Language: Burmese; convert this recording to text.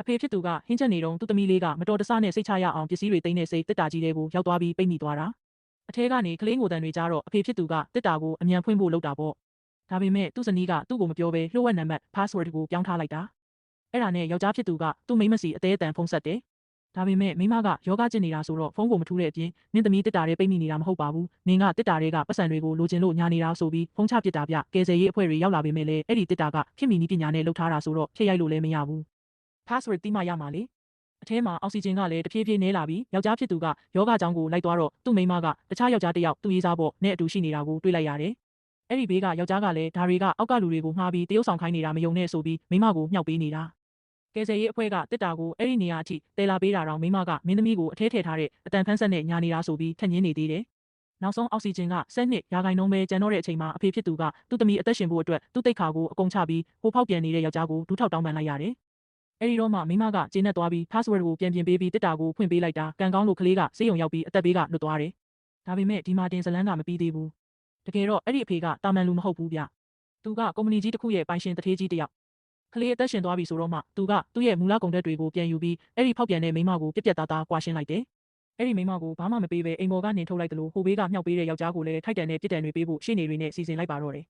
အဖေဖြစ်သူကဟင်းချက်နေတုန်းသူ့သမီးလေးကမတော်တဆနဲ့စိတ်ချရအောင်ပစ္စည်းတွေသိမ်းတဲ့စိတ်တစ်တာကြီးတွေကိုရောက်သွားပြီးပိတ်မိသွားတာအထဲကနေကလေးငိုတန်တွေကြားတော့အဖေဖြစ်သူကတစ်တာကိုအမြန်ဖွင့်ဖို့လုပ်တာပေါ့ဒါပေမဲ့သူ့ဇနီးကသူ့ကိုမပြောဘဲလျှို့ဝှက်နံပါတ် password ကိုပြောင်းထားလိုက်တာအဲ့ဒါနဲ့ယောက်ျားဖြစ်သူကသူ့မိန်းမစီအသေးအတန်ဖုန်းဆက်တယ်ဒါပေမဲ့မိန်းမကယောဂကျင့်နေတာဆိုတော့ဖုန်းကိုမထူးတဲ့အပြင်နင့်သမီးတစ်တာတွေပိတ်မိနေတာမဟုတ်ပါဘူးနင်ကတစ်တာတွေကပတ်စံတွေကိုလိုချင်လို့ညာနေတာဆိုပြီးဖုန်းချပစ်တာပြကယ်ဆယ်ရေးအဖွဲ့တွေရောက်လာပေမဲ့လည်းအဲ့ဒီတစ်တာကခင်မီနီးပညာနဲ့လှုပ်ထားတာဆိုတော့ဖြည့်ရိုက်လို့လည်းမရဘူး password တိမရမှာလေအထဲမှာအောက်ဆီဂျင်ကလည်းတဖြည်းဖြည်းနည်းလာပြီးယောက်ျားဖြစ်သူကယောဂကြောင်းကိုလိုက်သွားတော့သူ့မိန်းမကတခြားယောက်ျားတစ်ယောက်သူ့ရေးစားပေါ့နဲ့အတူရှိနေတာကိုတွေ့လိုက်ရတယ်အဲ့ဒီဘေးကယောက်ျားကလည်းဒါတွေကအောက်ကလူတွေကိုငှားပြီးတရုပ်ဆောင်ခိုင်းနေတာမယုံနဲ့ဆိုပြီးမိန်းမကိုမြှောက်ပေးနေတာကယ်ဆယ်ရေးအဖွဲ့ကတစ်တာကိုအဲ့ဒီနေရာအထိတဲလာပေးတာတော့မိန်းမကမင်းသမီးကိုအထဲထည့်ထားတဲ့အတန်ဖန်းဆက်နဲ့ညာနေတာဆိုပြီးထက်ညင်းနေသေးတယ်နောက်ဆုံးအောက်ဆီဂျင်က12%ပဲကျန်တော့တဲ့အချိန်မှာအဖေဖြစ်သူကသူ့သမီးအသက်ရှင်ဖို့အတွက်သူ့တိတ်ခါကိုအကုန်ချပြီးဟိုဖောက်ပြန်နေတဲ့ယောက်ျားကိုဒူးထောက်တောင်းပန်လိုက်ရတယ်အဲ့ဒီတော့မှမိမကကျေနပ်သွားပြီး password ကိုပြန်ပြင်ပေးပြီးတစ်တာကိုဖွင့်ပေးလိုက်တာကံကောင်းလို့ကလေးကဆေးရုံရောက်ပြီးအသက်ဘေးကလွတ်သွားတယ်ဒါပေမဲ့ဒီမှာတင်ဇလန်းကမပြီးသေးဘူးတကယ်တော့အဲ့ဒီအဖေကတာမန်လူမဟုတ်ဘူးဗျသူကကုမ္ပဏီကြီးတစ်ခုရဲ့ပိုင်ရှင်တထေးကြီးတစ်ယောက်ကလေးအသက်ရှင်သွားပြီဆိုတော့မှသူကသူ့ရဲ့မူလကုန်တက်တွေကိုပြန်ယူပြီးအဲ့ဒီဖောက်ပြန်တဲ့မိမကိုပြက်ပြက်သားသားကွာရှင်းလိုက်တယ်အဲ့ဒီမိမကိုဘာမှမပေးဘဲအိမ်ပေါ်ကနေထုတ်လိုက်တယ်လို့ဟိုဘေးကမြှောက်ပေးတဲ့ယောက်ျားကိုလည်းထိုက်တန်တဲ့ပြစ်ဒဏ်တွေပေးဖို့ရှေ့နေတွေနဲ့စီစဉ်လိုက်ပါတော့တယ်